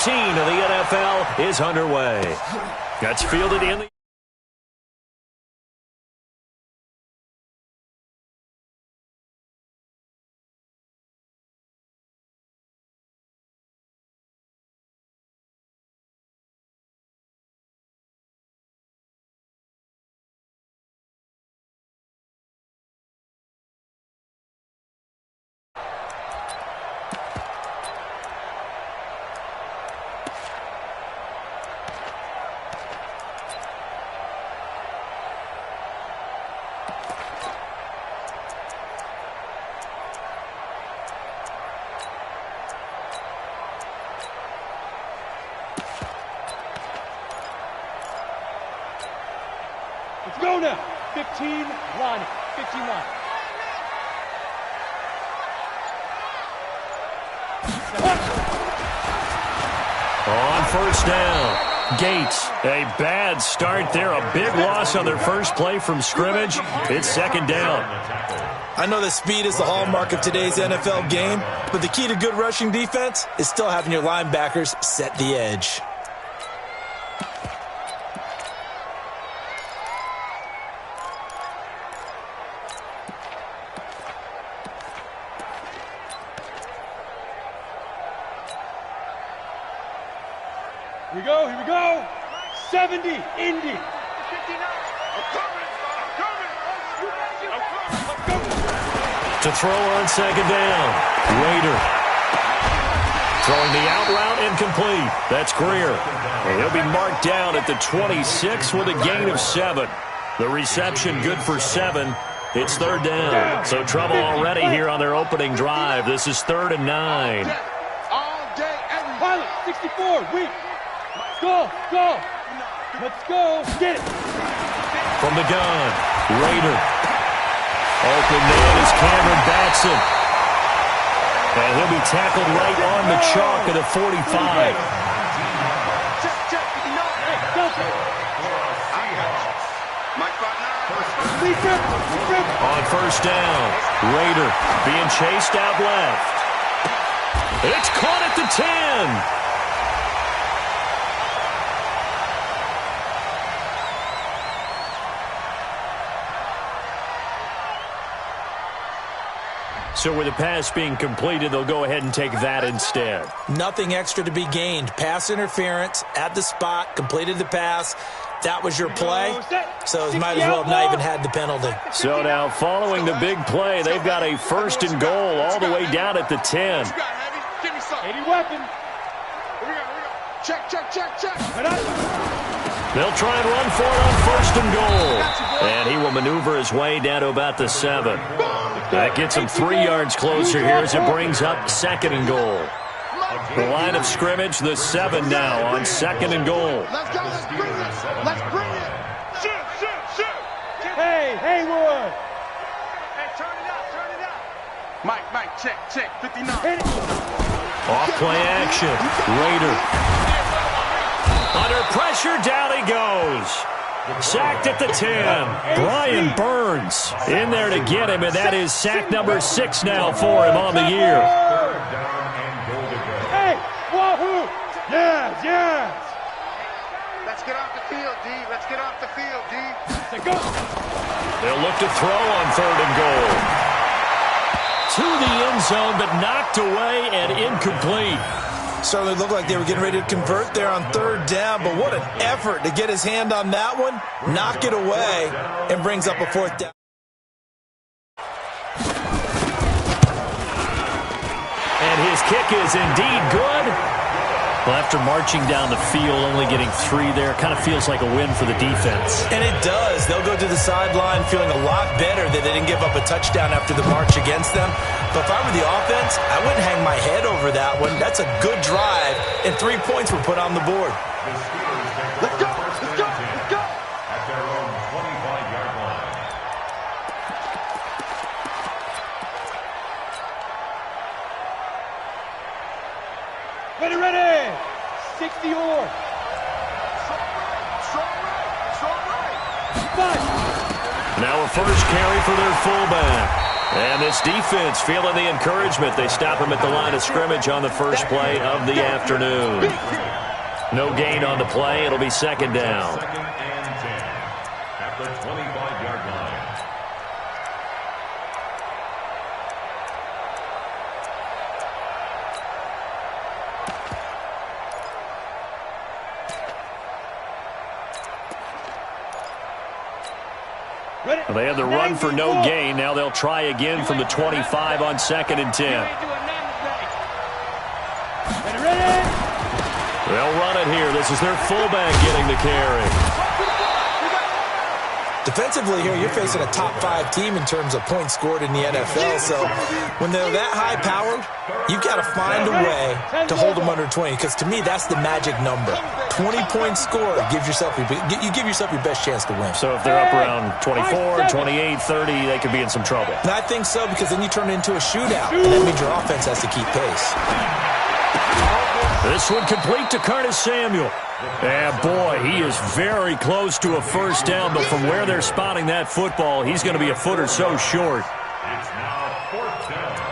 15 of the NFL is underway. That's fielded in the... Let's go now. 15, line it. 15 line. On first down, Gates. A bad start there. A big loss on their first play from scrimmage. It's second down. I know that speed is the hallmark of today's NFL game, but the key to good rushing defense is still having your linebackers set the edge. Here we go. 70, Indy. To throw on second down, Rader. Throwing the out route incomplete. That's Greer. And he'll be marked down at the 26 with a gain of 7. The reception good for 7. It's third down. So trouble already here on their opening drive. This is 3rd and 9. All day, every pilot, 64, weak. Go. Let's go. Get it. From the gun, Rader. Open man is Cameron Batson. And he'll be tackled right on the chalk at the 45. On first down, Rader being chased out left. It's caught at the 10. So with the pass being completed, they'll go ahead and take that instead. Nothing extra to be gained. Pass interference at the spot, completed the pass. That was your play, so might as well have not even had the penalty. So now following the big play, they've got a 1st and goal all the way down at the 10. 80 weapon. Here we go. Check. They'll try and run for it on 1st and goal. And he will maneuver his way down to about the 7. That gets him 3 yards closer here as it brings up 2nd and goal. The line of scrimmage, the 7 now on 2nd and goal. Let's go. Let's bring it. Shoot. Hey, Haywood. Hey, turn it up. Mike, check. 59. Off play action. Rader. Under pressure, down he goes. Sacked at the 10. Brian Burns in there to get him, and that is sack number 6 now for him on the year. Hey, wahoo! Yes! Let's get off the field, D. Let's get off the field, D. Let's go! They'll look to throw on 3rd and goal. To the end zone, but knocked away and incomplete. Certainly looked like they were getting ready to convert there on 3rd down, but what an effort to get his hand on that one, knock it away, and brings up a 4th down. And his kick is indeed good. Well, after marching down the field, only getting 3 there, kind of feels like a win for the defense. And it does. They'll go to the sideline feeling a lot better that they didn't give up a touchdown after the march against them. But if I were the offense, I wouldn't hang my head over that one. That's a good drive, and 3 points were put on the board. Let's go. At their own 25-yard line. Ready. 60 or. Strong right. Now a first carry for their fullback. And this defense feeling the encouragement. They stop him at the line of scrimmage on the first play of the afternoon. No gain on the play. It'll be second down. Second and 10 at the 25-yard line. They had the run for no gain. Now they'll try again from the 25 on second and 10. They'll run it here. This is their fullback getting the carry. Defensively here, you're facing a top-5 team in terms of points scored in the NFL. So when they're that high-powered, you've got to find a way to hold them under 20. Because to me, that's the magic number. 20 points scored gives yourself you give yourself your best chance to win. So if they're up around 24, 28, 30, they could be in some trouble. And I think so, because then you turn it into a shootout. And that means your offense has to keep pace. This one complete to Curtis Samuel. And boy, he is very close to a first down, but from where they're spotting that football, he's going to be a foot or so short. It's now fourth down.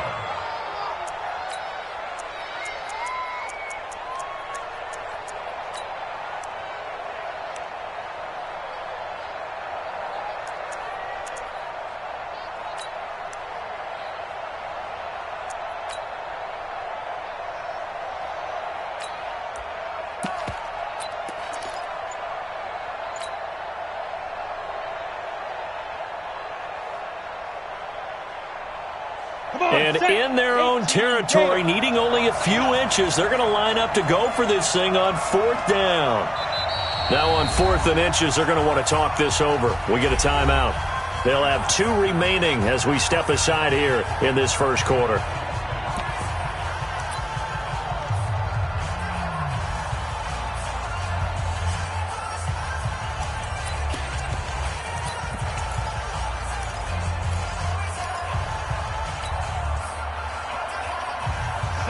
And in their own territory, needing only a few inches, they're going to line up to go for this thing on fourth down. Now on fourth and inches, they're going to want to talk this over. We get a timeout. They'll have 2 remaining as we step aside here in this first quarter.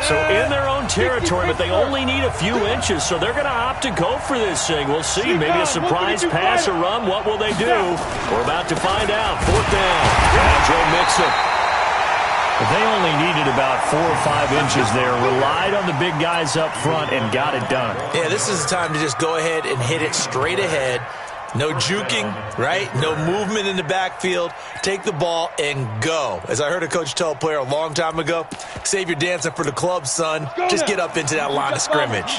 So in their own territory, but they only need a few inches, so they're going to opt to go for this thing. We'll see. Maybe a surprise pass or run. What will they do? We're about to find out. Fourth down. Now Joe Mixon. They only needed about 4 or 5 inches there. Relied on the big guys up front and got it done. Yeah, this is the time to just go ahead and hit it straight ahead. No juking, right? No movement in the backfield. Take the ball and go. As I heard a coach tell a player a long time ago, save your dancing for the club, son. Just get up into that line of scrimmage.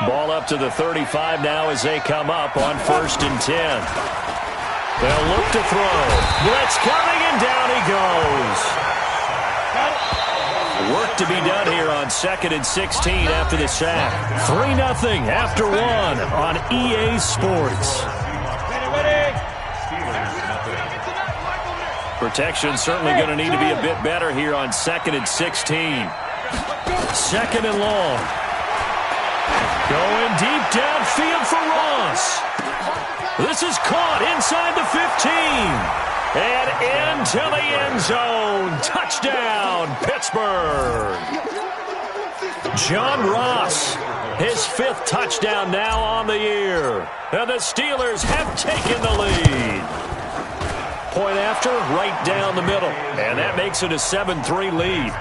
Ball up to the 35 now as they come up on first and 10. They'll look to throw. Blitz coming, and down he goes. Work to be done here on second and 16 after the sack. 3-0 after 1 on EA Sports. Protection certainly going to need to be a bit better here on second and 16. Second and long. Going deep downfield for Ross. This is caught inside the 15. And into the end zone. Touchdown, Pittsburgh. John Ross, his 5th touchdown now on the year. And the Steelers have taken the lead. Point after, right down the middle. And that makes it a 7-3 lead.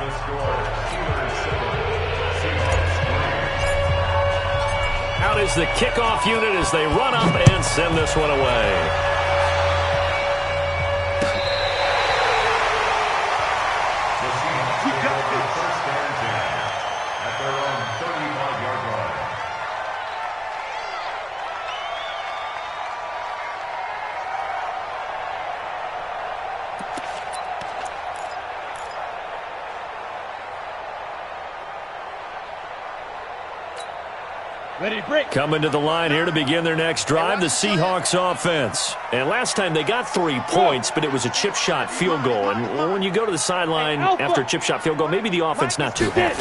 Out is the kickoff unit as they run up and send this one away. Coming to the line here to begin their next drive, the Seahawks offense. And last time they got 3 points, but it was a chip shot field goal. And when you go to the sideline after a chip shot field goal, maybe the offense not too happy.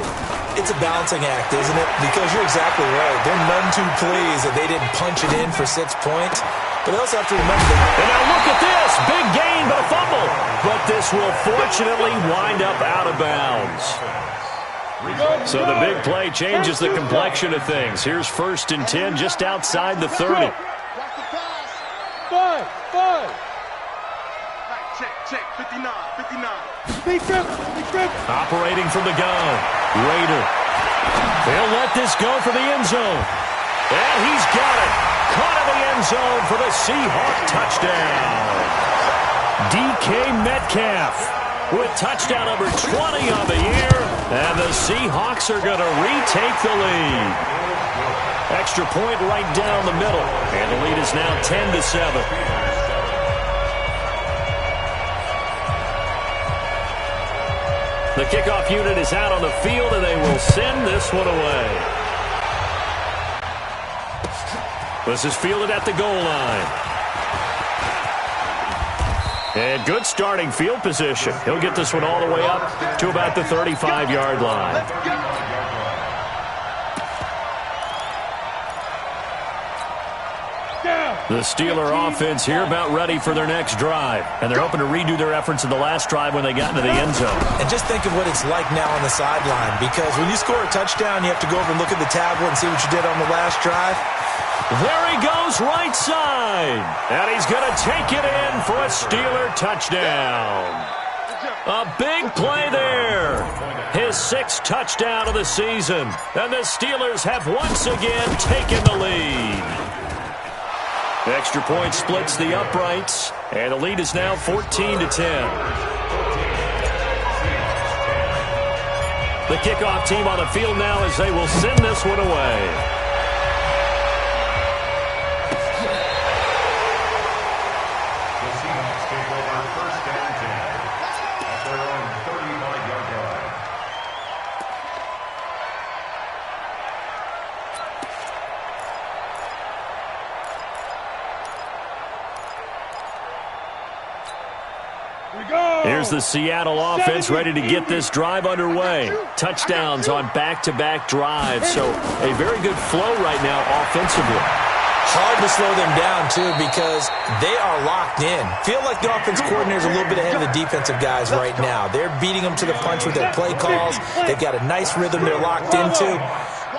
It's a balancing act, isn't it? Because you're exactly right. They're none too pleased that they didn't punch it in for 6 points. But they also have to remember that. And now look at this. Big gain, but a fumble. But this will fortunately wind up out of bounds. So the big play changes the complexion of things. Here's first and 10 just outside the 30. Check, 59. Operating from the gun. Raider. They'll let this go for the end zone. And he's got it. Caught in the end zone for the Seahawk touchdown. DK Metcalf with touchdown number 20 on the year. And the Seahawks are going to retake the lead. Extra point right down the middle. And the lead is now 10-7. The kickoff unit is out on the field, and they will send this one away. This is fielded at the goal line. And good starting field position. He'll get this one all the way up to about the 35-yard line. The Steeler offense here about ready for their next drive. And they're hoping to redo their efforts in the last drive when they got into the end zone. And just think of what it's like now on the sideline. Because when you score a touchdown, you have to go over and look at the tablet and see what you did on the last drive. There he goes right side. And he's going to take it in for a Steeler touchdown. A big play there. His 6th touchdown of the season. And the Steelers have once again taken the lead. The extra point splits the uprights, and the lead is now 14-10. The kickoff team on the field now as they will send this one away. Here's the Seattle offense ready to get this drive underway. Touchdowns on back-to-back drives, so a very good flow right now offensively. Hard to slow them down, too, because they are locked in. Feel like the offense coordinator is a little bit ahead of the defensive guys right now. They're beating them to the punch with their play calls. They've got a nice rhythm they're locked into.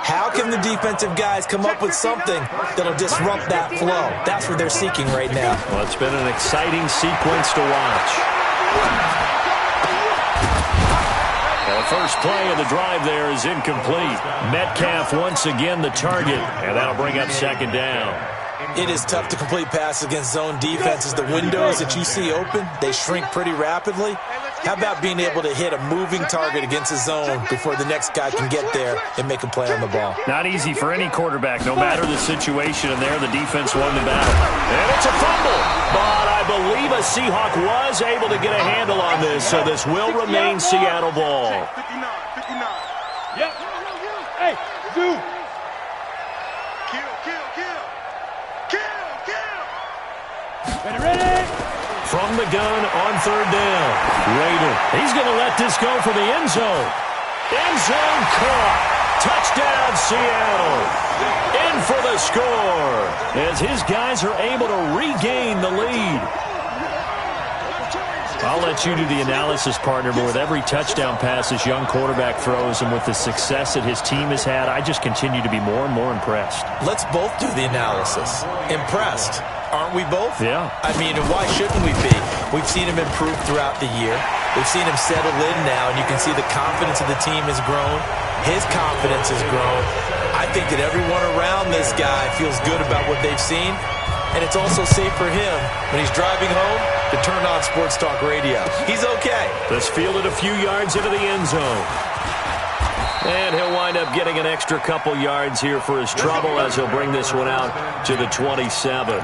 How can the defensive guys come up with something that'll disrupt that flow? That's what they're seeking right now. Well, it's been an exciting sequence to watch. Well, the first play of the drive there is incomplete. Metcalf once again the target, and that'll bring up 2nd down. It is tough to complete passes against zone defenses. The windows that you see open, they shrink pretty rapidly. How about being able to hit a moving target against a zone before the next guy can get there and make a play on the ball? Not easy for any quarterback, no matter the situation, and there the defense won the battle. And it's a fumble, but I believe a Seahawk was able to get a handle on this, so this will remain Seattle ball. 59. Yep. Hey, dude. Kill. Ready? From the gun on 3rd down. Raider. He's going to let this go for the end zone. End zone caught. Touchdown, Seattle. In for the score as his guys are able to regain the lead. I'll let you do the analysis, partner, but with every touchdown pass this young quarterback throws and with the success that his team has had, I just continue to be more and more impressed. Let's both do the analysis. Impressed. Aren't we both? Yeah. I mean, why shouldn't we be? We've seen him improve throughout the year. We've seen him settle in now, and you can see the confidence of the team has grown. His confidence has grown. I think that everyone around this guy feels good about what they've seen, and it's also safe for him when he's driving home to turn on Sports Talk Radio. He's okay. This fielded a few yards into the end zone. And he'll wind up getting an extra couple yards here for his trouble as he'll bring this one out to the 27.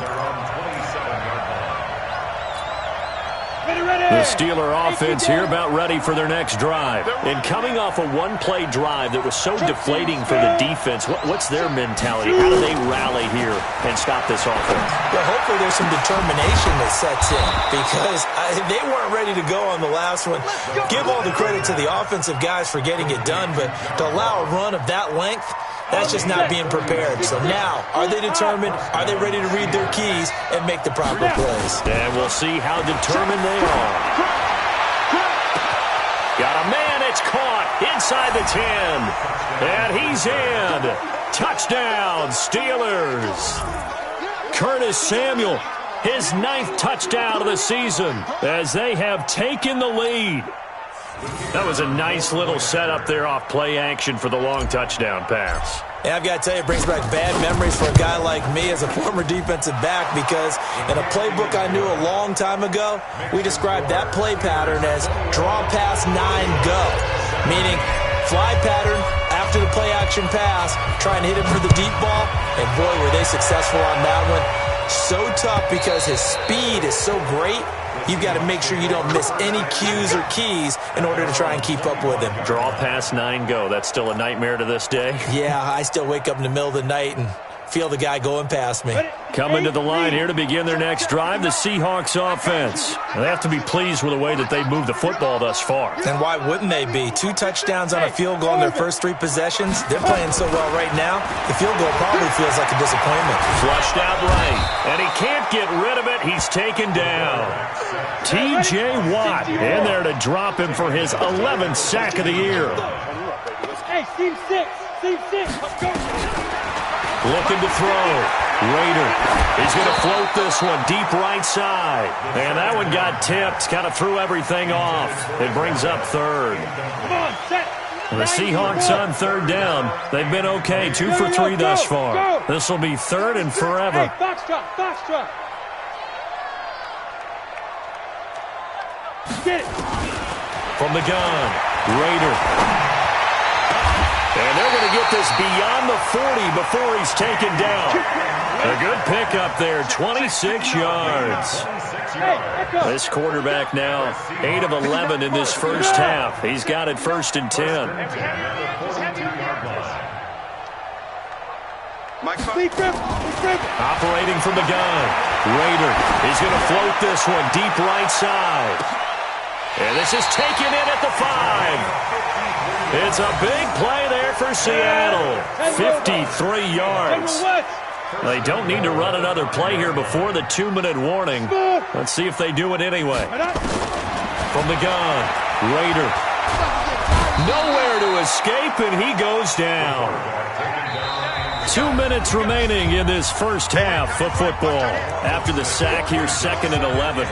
The Steeler offense here about ready for their next drive. And coming off a one-play drive that was so deflating for the defense, what's their mentality? How do they rally here and stop this offense? Well, hopefully there's some determination that sets in because they weren't ready to go on the last one. Give all the credit to the offensive guys for getting it done, but to allow a run of that length, that's just not being prepared. So now, are they determined? Are they ready to read their keys and make the proper plays? And we'll see how determined they are. Got a man, it's caught inside the 10. And he's in. Touchdown, Steelers. Curtis Samuel, his 9th touchdown of the season as they have taken the lead. That was a nice little setup there off play action for the long touchdown pass. And I've got to tell you, it brings back bad memories for a guy like me as a former defensive back, because in a playbook I knew a long time ago, we described that play pattern as draw pass 9 go, meaning fly pattern after the play action pass, try and hit him for the deep ball, and boy, were they successful on that one. So tough because his speed is so great. You've got to make sure you don't miss any cues or keys in order to try and keep up with him. Draw pass 9 go. That's still a nightmare to this day. Yeah, I still wake up in the middle of the night and feel the guy going past me. Coming to the line here to begin their next drive, the Seahawks offense. They have to be pleased with the way that they've moved the football thus far. And why wouldn't they be? 2 touchdowns on a field goal in their first 3 possessions. They're playing so well right now, the field goal probably feels like a disappointment. Flushed out right, and he can't get rid of it. He's taken down. T.J. Watt in there to drop him for his 11th sack of the year. Hey, team 6, let's go. Looking to throw. Raider. He's going to float this one deep right side. And that one got tipped. Kind of threw everything off. It brings up third. The Seahawks on third down. They've been okay. 2 for 3 thus far. This will be third and forever. Hey, box truck. Get it. From the gun. Raider. And they're going to get this beyond the 40 before he's taken down. A good pickup there, 26 yards. This quarterback now 8 of 11 in this first half. He's got it 1st and 10. Operating from the gun. Raider. He's going to float this one deep right side. And this is taken in at the 5. It's a big play there for Seattle. 53 yards. They don't need to run another play here before the 2-minute warning. Let's see if they do it anyway. From the gun, Raider. Nowhere to escape, and he goes down. 2 minutes remaining in this first half of football. After the sack here, 2nd and 11.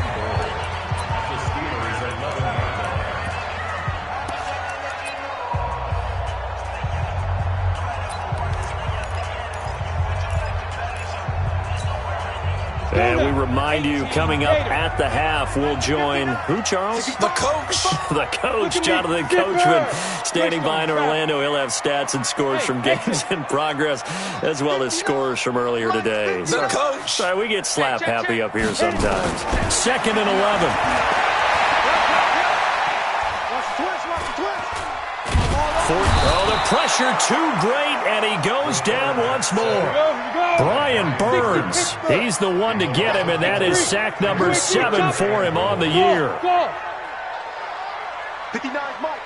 And we remind you, coming up at the half, we'll join who, Charles? The coach. The coach, Jonathan Coachman, standing by in Orlando. He'll have stats and scores from games in progress, as well as scores from earlier today. The coach. Sorry, we get slap happy up here sometimes. 2nd and 11. Oh, the pressure too great, and he goes down once more. Brian Burns, he's the one to get him, and that is sack number 7 for him on the year. 59 Mike.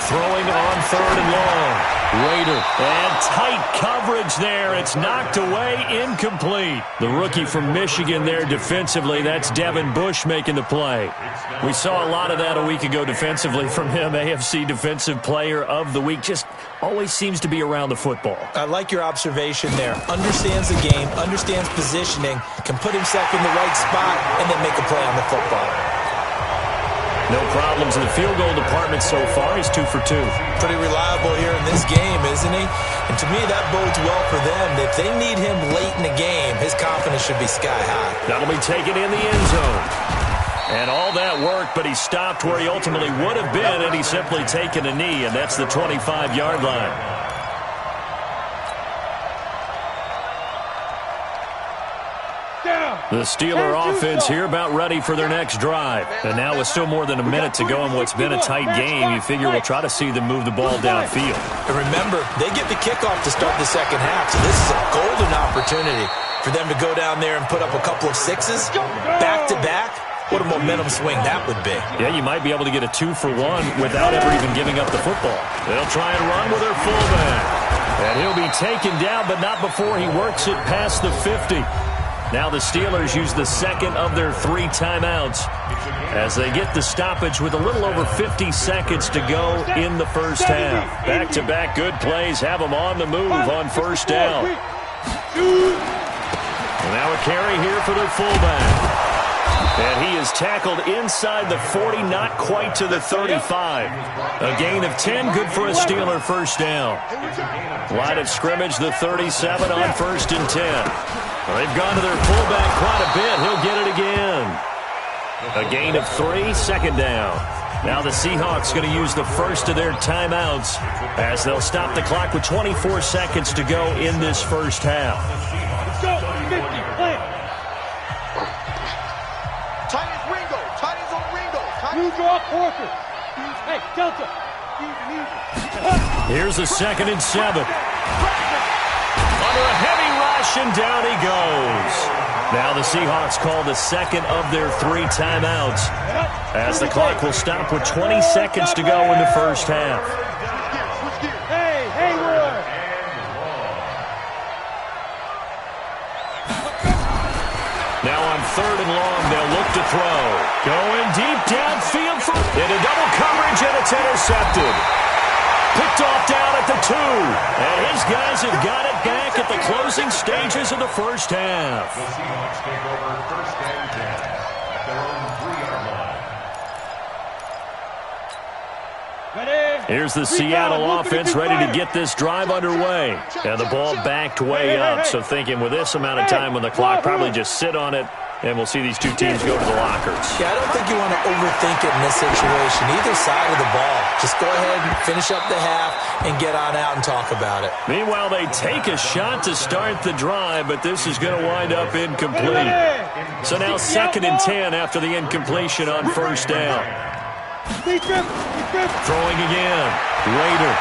Throwing on 3rd and long. Raider, and tight coverage there. It's knocked away, incomplete. The rookie from Michigan there defensively. That's Devin Bush making the play. We saw a lot of that a week ago defensively from him. AFC Defensive Player of the Week. Just always seems to be around the football. I like your observation there. Understands the game, understands positioning, can put himself in the right spot, and then make a play on the football. No problems in the field goal department so far. He's 2 for 2. Pretty reliable here in this game, isn't he? And to me, that bodes well for them. If they need him late in the game, his confidence should be sky high. That'll be taken in the end zone. And all that worked, but he stopped where he ultimately would have been, and he's simply taken a knee, and that's the 25-yard line. The Steeler offense here about ready for their next drive. And now with still more than a minute to go in what's been a tight game, you figure we'll try to see them move the ball downfield. And remember, they get the kickoff to start the second half, so this is a golden opportunity for them to go down there and put up a couple of 6s back-to-back. What a momentum swing that would be. Yeah, you might be able to get a 2 for 1 without ever even giving up the football. They'll try and run with their fullback. And he'll be taken down, but not before he works it past the 50. Now the Steelers use the second of their 3 timeouts as they get the stoppage with a little over 50 seconds to go in the first half. Back-to-back good plays have them on the move on first down. And now a carry here for their fullback. And he is tackled inside the 40, not quite to the 35. A gain of 10, good for a Steeler first down. Line of scrimmage, the 37 on 1st and 10. They've gone to their fullback quite a bit. He'll get it again. A gain of 3, second down. Now the Seahawks going to use the first of their timeouts as they'll stop the clock with 24 seconds to go in this first half. Let's go. 50, play. Tight ends Ringo. Tight ends on Ringo. Blue draw quarter. Hey, Delta. Here's a 2nd and 7. Under a heavy rush, and down he goes. Now the Seahawks call the second of their 3 timeouts as the clock will stop with 20 seconds to go in the first half. Hey, Hayward. Now on 3rd and long, they'll look to throw. Going deep downfield into double coverage, and it's intercepted. Picked off down at the 2. And his guys have got it back at the closing stages of the first half. The Seahawks take over 1st and 10 at their own 3-yard line. Here's the Seattle offense ready to get this drive underway. And the ball backed way up. So thinking with this amount of time on the clock, probably just sit on it. And we'll see these two teams go to the lockers. Yeah, I don't think you want to overthink it in this situation. Either side of the ball. Just go ahead and finish up the half and get on out and talk about it. Meanwhile, they take a shot to start the drive, but this is going to wind up incomplete. So now 2nd and 10 after the incompletion on 1st down. Throwing again. Rader.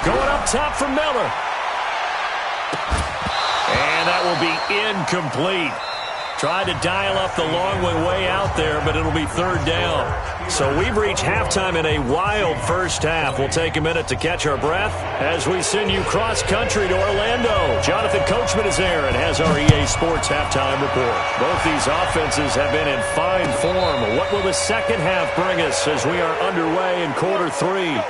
Going up top for Miller. And that will be incomplete. Tried to dial up the long way out there, but it'll be 3rd down. So we've reached halftime in a wild first half. We'll take a minute to catch our breath as we send you cross-country to Orlando. Jonathan Coachman is there and has our EA Sports halftime report. Both these offenses have been in fine form. What will the second half bring us as we are underway in quarter 3?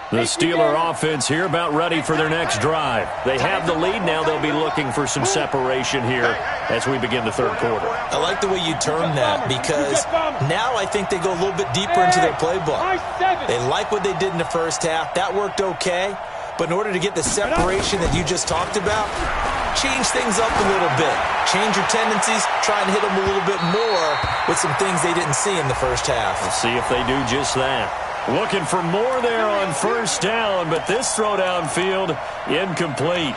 The Steeler offense here about ready for their next drive. They have the lead. Now they'll be looking for some separation here as we begin the 3rd quarter. I like the way you term that because now I think they go a little bit deeper into their playbook. They like what they did in the first half. That worked okay. But in order to get the separation that you just talked about, change things up a little bit. Change your tendencies. Try and hit them a little bit more with some things they didn't see in the first half. We'll see if they do just that. Looking for more there on 1st down, but this throw downfield incomplete.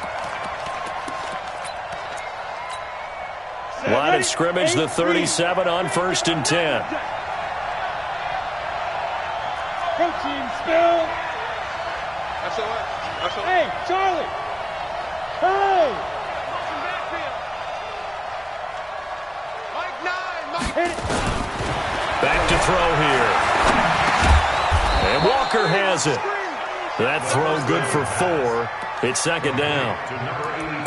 Line of scrimmage, the 37 on 1st and 10. Protein spill. That's all right. That's all right. Hey, Charlie. Hey. Mike 9. Mike. Hit it. Back to throw here. And Walker has it. That throw good for 4. It's 2nd down.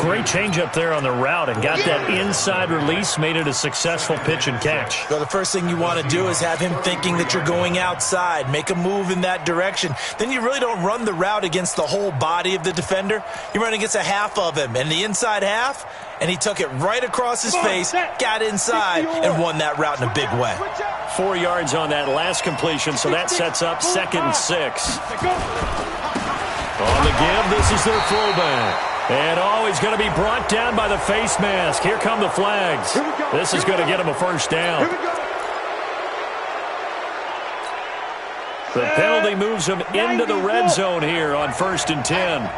Great change up there on the route and got that inside release, made it a successful pitch and catch. So the first thing you want to do is have him thinking that you're going outside. Make a move in that direction. Then you really don't run the route against the whole body of the defender. You run against a half of him. And the inside half, and he took it right across his face, got inside, and won that route in a big way. 4 yards on that last completion, so that sets up 2nd and 6. On the give, this is their fullback. And he's going to be brought down by the face mask. Here come the flags. This is going to get him a first down. The penalty moves him into the red zone here on 1st and 10.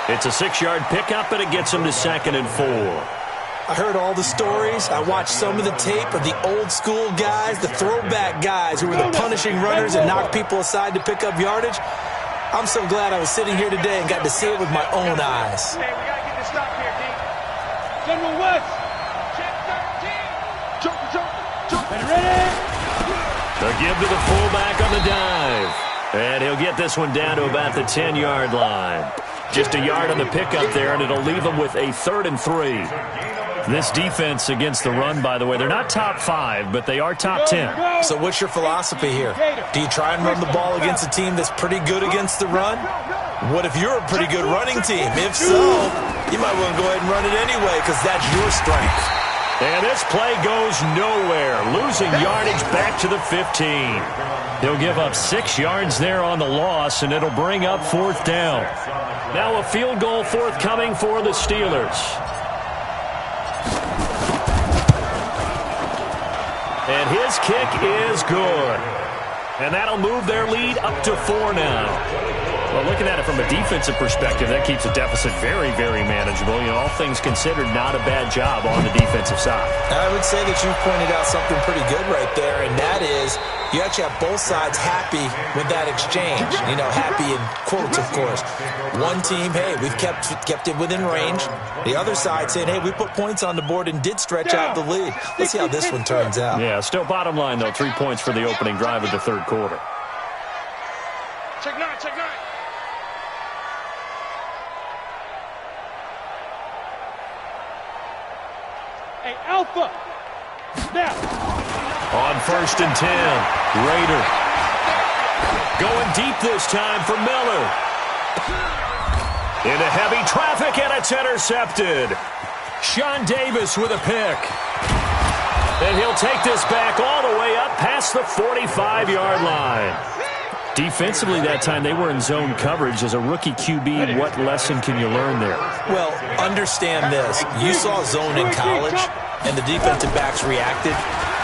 It's a 6-yard pickup, and it gets him to 2nd and 4. I heard all the stories. I watched some of the tape of the old-school guys, the throwback guys who were the punishing runners and knocked people aside to pick up yardage. I'm so glad I was sitting here today and got to see it with my own eyes. Hey, we got to get this stop here, D. General West. Check 13. Jump. Ready? give to the fullback on the dive. And he'll get this one down to about the 10-yard line. Just a yard on the pickup there, and it'll leave them with a 3rd and 3. This defense against the run, by the way, they're not top 5, but they are top 10. So what's your philosophy here? Do you try and run the ball against a team that's pretty good against the run? What if you're a pretty good running team? If so, you might want to go ahead and run it anyway because that's your strength. And this play goes nowhere, losing yardage back to the 15. He'll give up 6 yards there on the loss, and it'll bring up 4th down. Now a field goal forthcoming for the Steelers. And his kick is good. And that'll move their lead up to 4 now. Well, looking at it from a defensive perspective, that keeps the deficit very, very manageable. You know, all things considered, not a bad job on the defensive side. I would say that you've pointed out something pretty good right there, and that is you actually have both sides happy with that exchange. You know, happy in quotes, of course. One team, hey, we've kept it within range. The other side saying, hey, we put points on the board and did stretch out the lead. Let's see how this one turns out. Yeah, still bottom line, though, 3 points for the opening drive of the 3rd quarter. Check 9, check 9. Hey, Alpha. Snap. On 1st and 10, Raider. Going deep this time for Miller. Into heavy traffic, and it's intercepted. Sean Davis with a pick. And he'll take this back all the way up past the 45-yard line. Defensively that time, they were in zone coverage. As a rookie QB, what lesson can you learn there? Well, understand this. You saw zone in college, and the defensive backs reacted,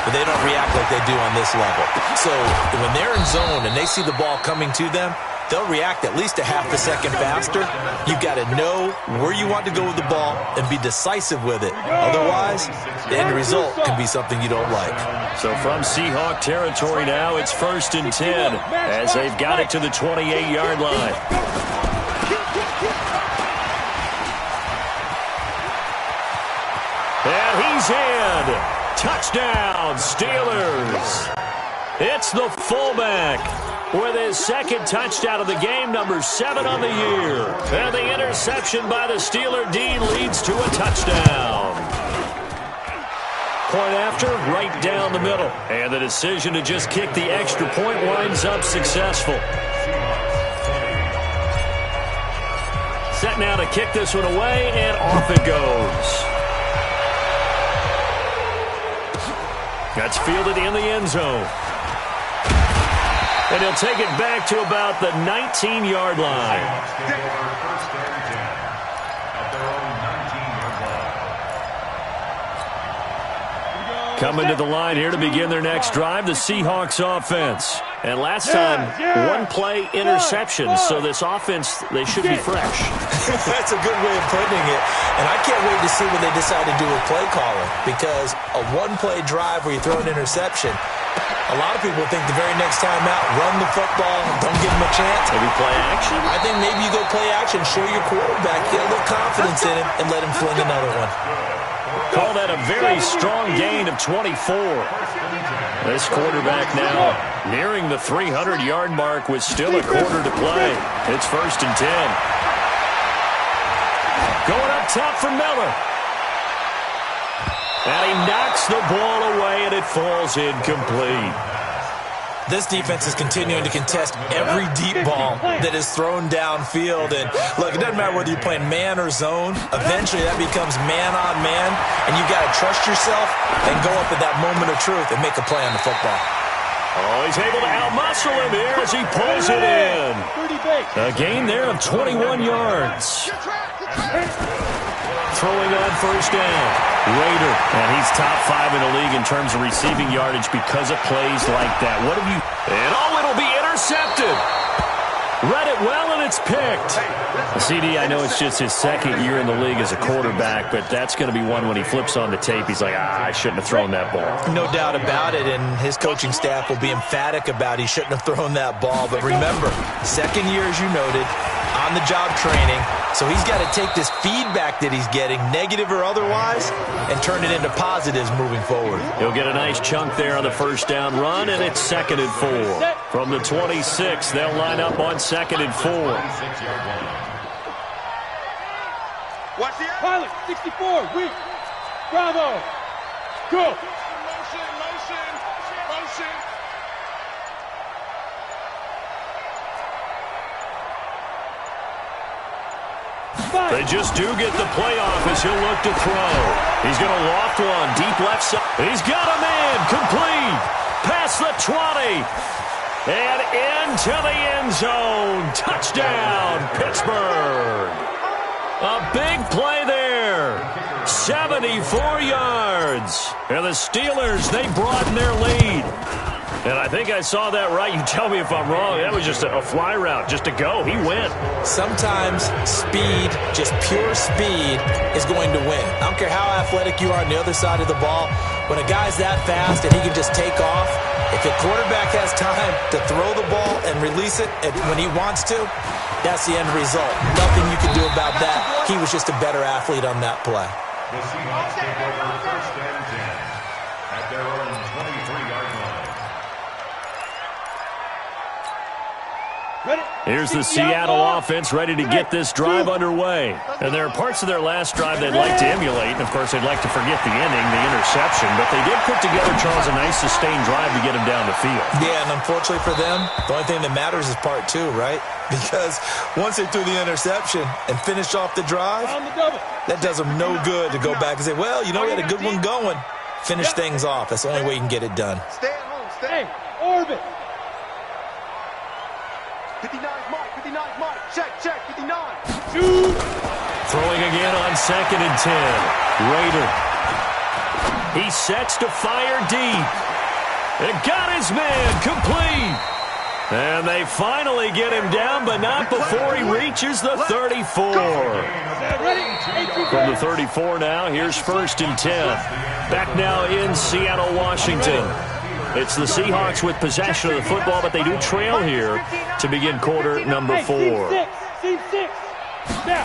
but they don't react like they do on this level. So when they're in zone and they see the ball coming to them, they'll react at least a half a second faster. You've got to know where you want to go with the ball and be decisive with it. Otherwise, the end result can be something you don't like. So from Seahawk territory now, it's 1st and 10 as they've got it to the 28-yard line. And he's in. Touchdown, Steelers. It's the fullback with his 2nd touchdown of the game, number 7 on the year. And the interception by the Steeler D leads to a touchdown. Point after, right down the middle. And the decision to just kick the extra point winds up successful. Set now to kick this one away, and off it goes. That's fielded in the end zone. And he'll take it back to about the 19-yard line. Coming to the line here to begin their next drive, the Seahawks offense. And last time, one-play interception. So this offense, they should be fresh. That's a good way of putting it. And I can't wait to see what they decide to do with play calling. Because a one-play drive where you throw an interception, a lot of people think the very next time out, run the football, don't give them a chance. Maybe play action? I think maybe you go play action, show your quarterback, get a little confidence in him, and let him fling another one. Call that a very strong gain of 24. This quarterback now nearing the 300-yard mark with still a quarter to play. It's 1st and 10. Going up top for Miller. And he knocks the ball away, and it falls incomplete. This defense is continuing to contest every deep ball that is thrown downfield. And, look, it doesn't matter whether you're playing man or zone. Eventually, that becomes man-on-man, and you've got to trust yourself and go up at that moment of truth and make a play on the football. Oh, he's able to outmuscle him here as he pulls it in. A gain there of 21 yards. Throwing on 1st down. Raider, and he's top 5 in the league in terms of receiving yardage because of plays like that. What have you... And it'll be intercepted. Read it well, and it's picked. CD, I know it's just his 2nd year in the league as a quarterback, but that's going to be one when he flips on the tape. He's like, I shouldn't have thrown that ball. No doubt about it, and his coaching staff will be emphatic about he shouldn't have thrown that ball. But remember, 2nd year, as you noted, on-the-job training. So he's got to take this feedback that he's getting, negative or otherwise, and turn it into positives moving forward. He'll get a nice chunk there on the first down run, and it's 2nd and 4. From the 26, they'll line up on 2nd and 4. Watch the Pilot, 64, weak. Bravo. Go. Motion, motion, motion. They just do get the playoff as he'll look to throw. He's going to loft one, deep left side. He's got a man, complete. Past the 20. And into the end zone. Touchdown, Pittsburgh. A big play there. 74 yards. And the Steelers, they broaden their lead. And I think I saw that right. You tell me if I'm wrong. That was just a fly route, just to go. He went. Sometimes speed, just pure speed, is going to win. I don't care how athletic you are on the other side of the ball. When a guy's that fast and he can just take off, if a quarterback has time to throw the ball and release it when he wants to, that's the end result. Nothing you can do about that. He was just a better athlete on that play. The Seahawks take over 1st and 10 at their own 23-yard line. Here's the Seattle offense ready to get this drive underway. And there are parts of their last drive they'd like to emulate. And, of course, they'd like to forget the ending, the interception. But they did put together, Charles, a nice sustained drive to get him down the field. Yeah, and unfortunately for them, the only thing that matters is part 2, right? Because once they threw the interception and finished off the drive, that does them no good to go back and say, well, you know, we had a good one going. Finish things off. That's the only way you can get it done. Stay at home. Stay. Hey, orbit. 59 Mike. 59 Mike. Check. 59. Shoot. Throwing again on 2nd and 10. Raider. He sets to fire deep. It got his man complete. And they finally get him down, but not before he reaches the 34. From the 34 now, here's 1st and 10. Back now in Seattle, Washington. It's the Seahawks with possession of the football, but they do trail here to begin quarter number 4. Team 6. Now.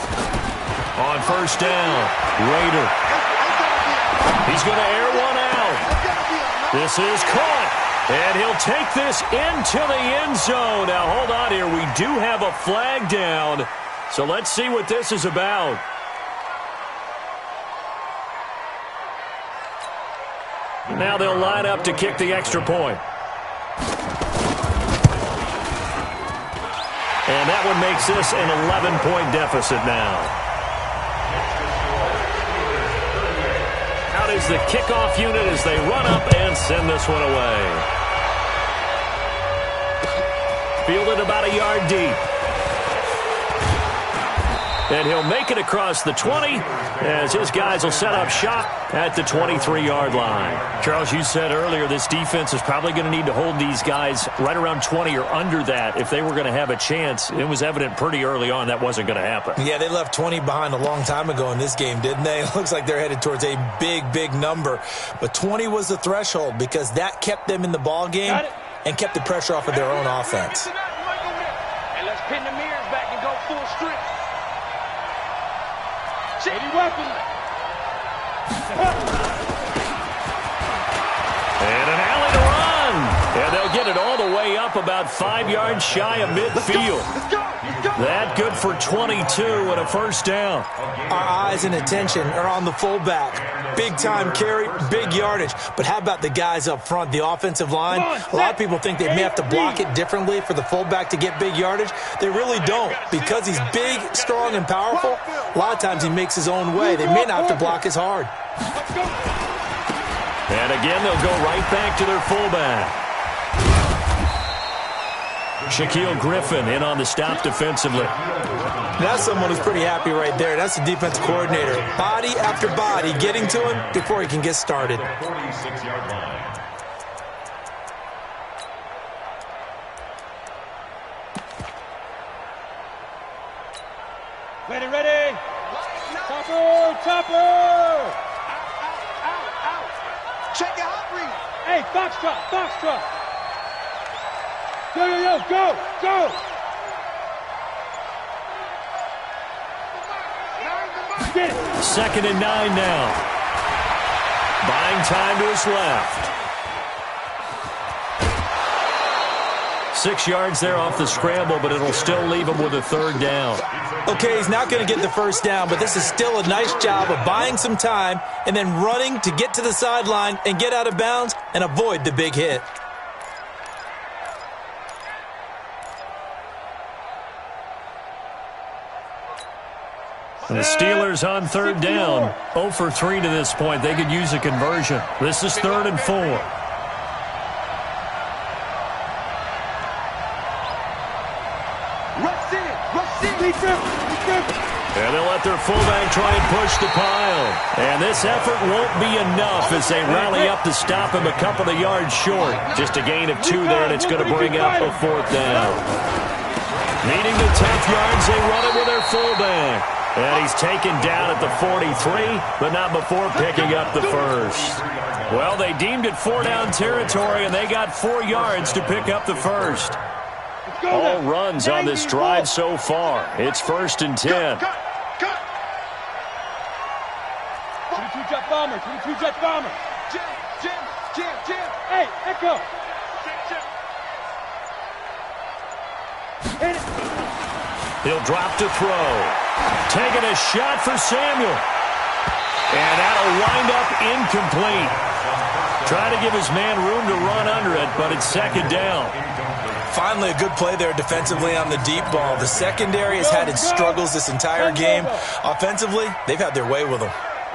On 1st down, Raider. He's going to air one out. This is caught, and he'll take this into the end zone. Now, hold on here. We do have a flag down, so let's see what this is about. Now they'll line up to kick the extra point. And that one makes this an 11-point deficit now. Out is the kickoff unit as they run up and send this one away. Fielded about a yard deep. And he'll make it across the 20 as his guys will set up shop at the 23-yard line. Charles, you said earlier this defense is probably going to need to hold these guys right around 20 or under that if they were going to have a chance. It was evident pretty early on that wasn't going to happen. Yeah, they left 20 behind a long time ago in this game, didn't they? It looks like they're headed towards a big, big number. But 20 was the threshold because that kept them in the ball game and kept the pressure off of their own offense. And let's pin the mirrors back and go full strip. Any weapon. And an alley to run. And they'll get it all the way up about 5 yards shy of midfield. Let's go. That good for 22 and a 1st down. Our eyes and attention are on the fullback. Big time carry, big yardage. But how about the guys up front, the offensive line? A lot of people think they may have to block it differently for the fullback to get big yardage. They really don't. Because he's big, strong, and powerful, a lot of times he makes his own way. They may not have to block as hard. And again, they'll go right back to their fullback. Shaquille Griffin in on the stop defensively. That's someone who's pretty happy right there. That's the defensive coordinator. Body after body getting to him before he can get started. 46-yard line. Ready. Chopper. Out. Check your hot read. Hey, Foxtrot. Yo, go. 2nd and 9 now. Buying time to his left. 6 yards there off the scramble, but it'll still leave him with a 3rd down. Okay, he's not going to get the 1st down, but this is still a nice job of buying some time and then running to get to the sideline and get out of bounds and avoid the big hit. And the Steelers on 3rd down. 0 for 3 to this point. They could use a conversion. This is 3rd and 4. And they'll let their fullback try and push the pile. And this effort won't be enough as they rally up to stop him a couple of yards short. Just a gain of 2 there, and it's going to bring up a 4th down. Needing the tough yards, they run it with their fullback. And he's taken down at the 43, but not before picking up the 1st. Well, they deemed it 4-down territory, and they got 4 yards to pick up the 1st. All runs on this drive so far. It's 1st and 10. 22 jet bomber, 22 jet bomber. Jim. Hey, echo. He'll drop to throw. Taking a shot for Samuel. And that'll wind up incomplete. Try to give his man room to run under it, but it's 2nd down. Finally, a good play there defensively on the deep ball. The secondary has had its struggles this entire game. Offensively, they've had their way with them.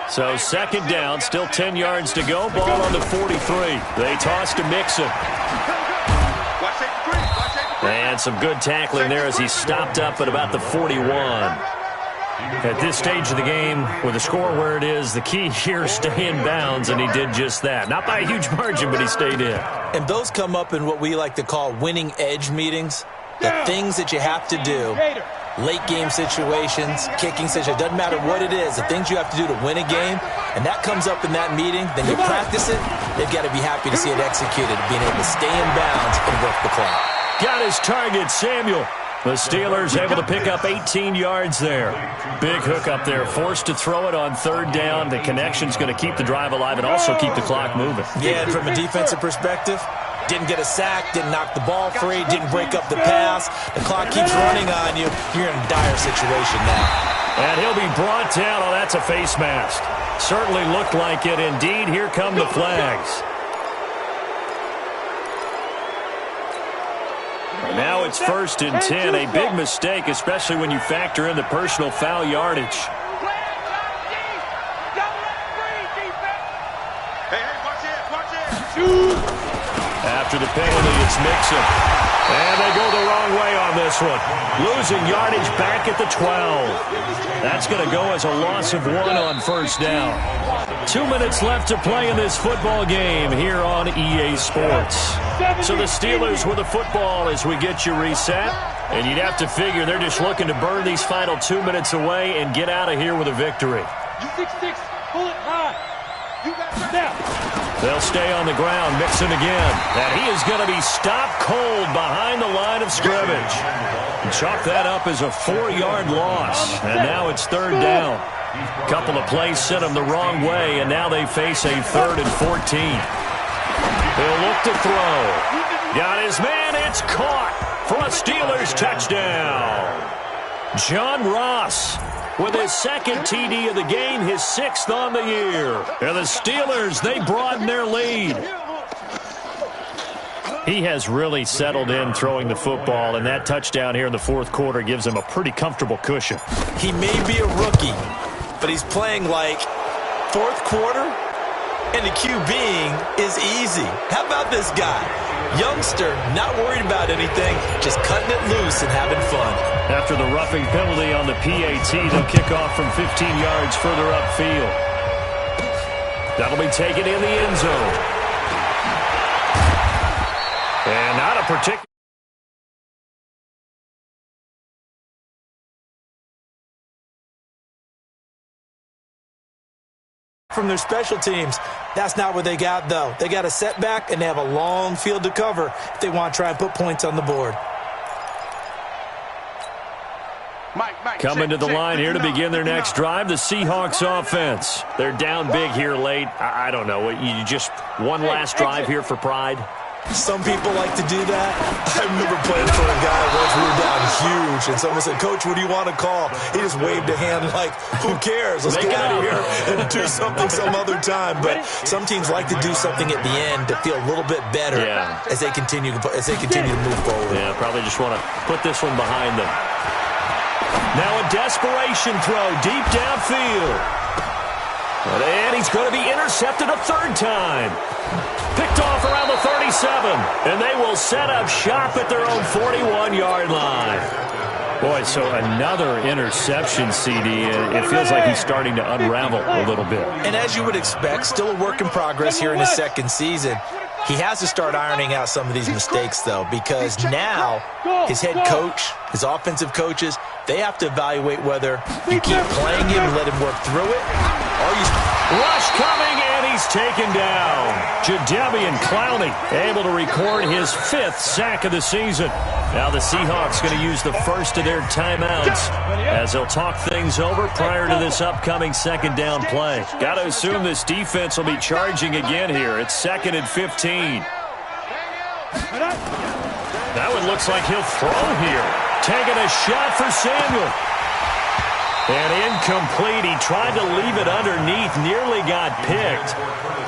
So 2nd down, still 10 yards to go. Ball on the 43. They toss to Mixon. And some good tackling there as he stopped up at about the 41. At this stage of the game, with the score where it is, the key here is stay in bounds, and he did just that. Not by a huge margin, but he stayed in. And those come up in what we like to call winning edge meetings. The things that you have to do, late game situations, kicking situations, doesn't matter what it is, the things you have to do to win a game, and that comes up in that meeting, then you practice it, they've got to be happy to see it executed, being able to stay in bounds and work the clock. Got his target, Samuel. The Steelers able to pick up 18 yards there. Big hook up there, forced to throw it on 3rd down. The connection's going to keep the drive alive and also keep the clock moving. Yeah, and from a defensive perspective, didn't get a sack, didn't knock the ball free, didn't break up the pass. The clock keeps running on you. You're in a dire situation now. And he'll be brought down. Oh, that's a face mask. Certainly looked like it. Indeed, here come the flags. Now it's 1st and 10. A big mistake, especially when you factor in the personal foul yardage. After the penalty, it's Mixon. And they go the wrong way on this one. Losing yardage back at the 12. That's going to go as a loss of 1 on 1st down. 2 minutes left to play in this football game here on EA Sports. So the Steelers with the football as we get you reset. And you'd have to figure they're just looking to burn these final 2 minutes away and get out of here with a victory. 6-6, pull it high. You got snap. They'll stay on the ground. Mixon again. And he is going to be stopped cold behind the line of scrimmage. Chalk that up as a 4-yard loss. And now it's 3rd down. Couple of plays sent them the wrong way, and now they face a 3rd and 14. He'll look to throw. Got his man. It's caught for a Steelers touchdown. John Ross with his 2nd TD of the game, his 6th on the year. And the Steelers, they broaden their lead. He has really settled in throwing the football, and that touchdown here in the 4th quarter gives him a pretty comfortable cushion. He may be a rookie, but he's playing like 4th quarter, and the QBing is easy. How about this guy? Youngster, not worried about anything, just cutting it loose and having fun. After the roughing penalty on the PAT, they'll kick off from 15 yards further upfield. That'll be taken in the end zone. And not a particular... From their special teams, that's not what they got, though. They got a setback, and they have a long field to cover if they want to try and put points on the board. Mike, Coming to the line here to begin their next drive, the Seahawks offense. They're down big here late. I don't know. You just one last drive here for pride? Some people like to do that. I remember playing for a guy once we were down huge, and someone said, "Coach, what do you want to call?" He just waved a hand like, who cares? Let's get out of here and do something some other time. But some teams like to do something at the end to feel a little bit better as they continue to move forward. Yeah, probably just want to put this one behind them. Now a desperation throw deep downfield. And he's going to be intercepted a third time. Picked off around the 37, and they will set up shop at their own 41-yard line. Boy, so another interception, CD. It feels like he's starting to unravel a little bit. And as you would expect, still a work in progress here in his second season. He has to start ironing out some of these mistakes, though, because now his head coach, his offensive coaches, they have to evaluate whether you keep playing him and let him work through it, or you... Rush coming, and he's taken down. Jadeveon Clowney able to record his 5th sack of the season. Now the Seahawks going to use the first of their timeouts as they'll talk things over prior to this upcoming second down play. Got to assume this defense will be charging again here. It's 2nd and 15. That one looks like he'll throw here. Taking a shot for Samuel. And incomplete. He tried to leave it underneath. Nearly got picked.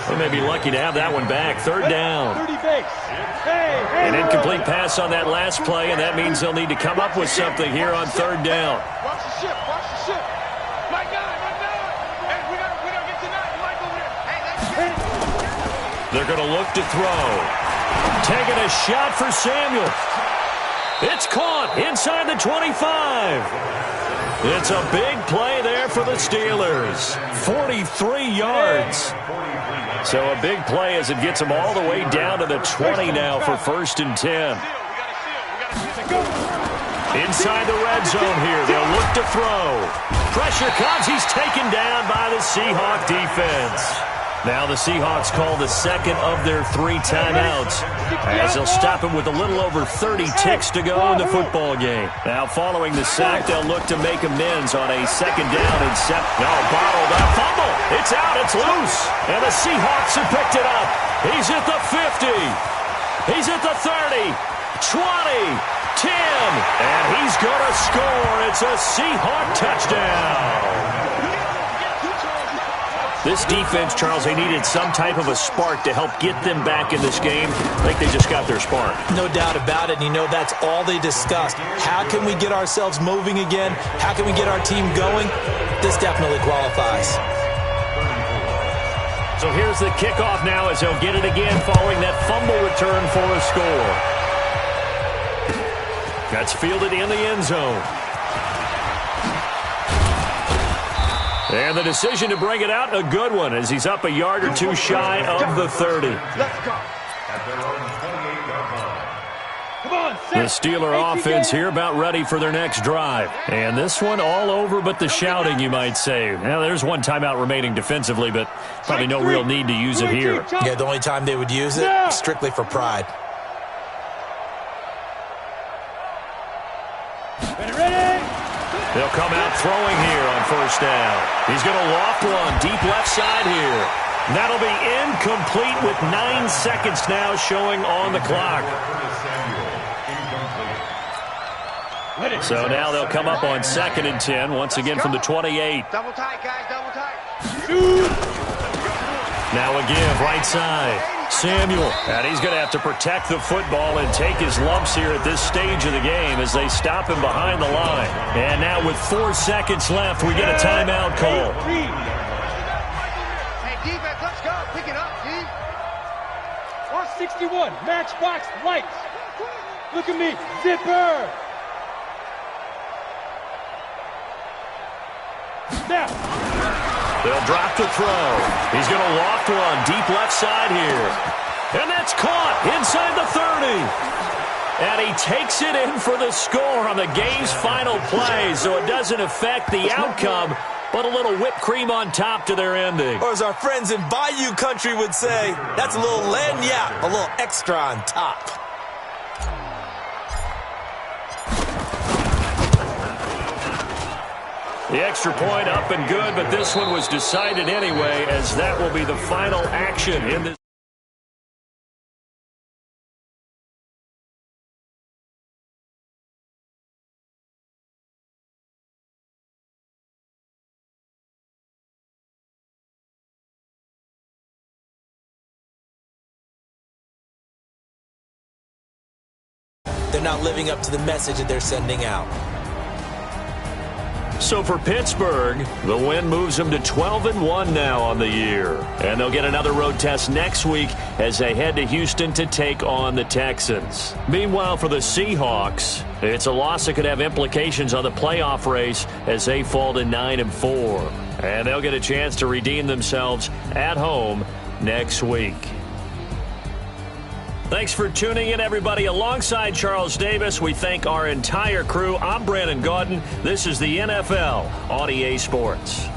They may be lucky to have that one back. 3rd down. An incomplete pass on that last play, and that means they'll need to come up with something here on 3rd down. Watch the ship. Watch the ship. My God. Hey, we gotta get to that. Mike over there. Hey, they're going to look to throw. Taking a shot for Samuel. It's caught inside the 25. It's a big play there for the Steelers. 43 yards. So a big play as it gets them all the way down to the 20 now for 1st and 10. Inside the red zone here. They'll look to throw. Pressure comes. He's taken down by the Seahawk defense. Now the Seahawks call the 2nd of their 3 timeouts as they'll stop him with a little over 30 ticks to go in the football game. Now following the sack, they'll look to make amends on a 2nd down and bottled up. Fumble. It's out. It's loose. And the Seahawks have picked it up. He's at the 50. He's at the 30. 20. 10. And he's going to score. It's a Seahawk touchdown. This defense, Charles, they needed some type of a spark to help get them back in this game. I think they just got their spark. No doubt about it. And you know, that's all they discussed. How can we get ourselves moving again? How can we get our team going? This definitely qualifies. So here's the kickoff now as they'll get it again following that fumble return for a score. That's fielded in the end zone. And the decision to bring it out, a good one, as he's up a yard or two shy of the 30. let's go. The Steeler offense here about ready for their next drive. And this one all over but the shouting, you might say. Now, there's one timeout remaining defensively, but probably no real need to use it here. Yeah, the only time they would use it, strictly for pride. They'll come out throwing here on 1st down. He's going to loft one deep left side here. That'll be incomplete with 9 seconds now showing on the clock. So now they'll come up on 2nd and 10, once again from the 28. Double tight, guys, double tight. Now a give, right side. Samuel, and he's going to have to protect the football and take his lumps here at this stage of the game as they stop him behind the line. And now with 4 seconds left, we get a timeout call. Hey, defense, let's go. Pick it up, D. 161, matchbox lights. Look at me, zipper. Now. They'll drop to throw. He's going to loft one deep left side here. And that's caught inside the 30. And he takes it in for the score on the game's final play, so it doesn't affect the outcome, but a little whipped cream on top to their ending. Or as our friends in Bayou Country would say, that's a little lagniappe, a little extra on top. The extra point up and good, but this one was decided anyway, as that will be the final action in this. They're not living up to the message that they're sending out. So for Pittsburgh, the win moves them to 12-1 now on the year. And they'll get another road test next week as they head to Houston to take on the Texans. Meanwhile, for the Seahawks, it's a loss that could have implications on the playoff race as they fall to 9-4. And they'll get a chance to redeem themselves at home next week. Thanks for tuning in, everybody. Alongside Charles Davis, we thank our entire crew. I'm Brandon Gaudin. This is the NFL on EA Sports.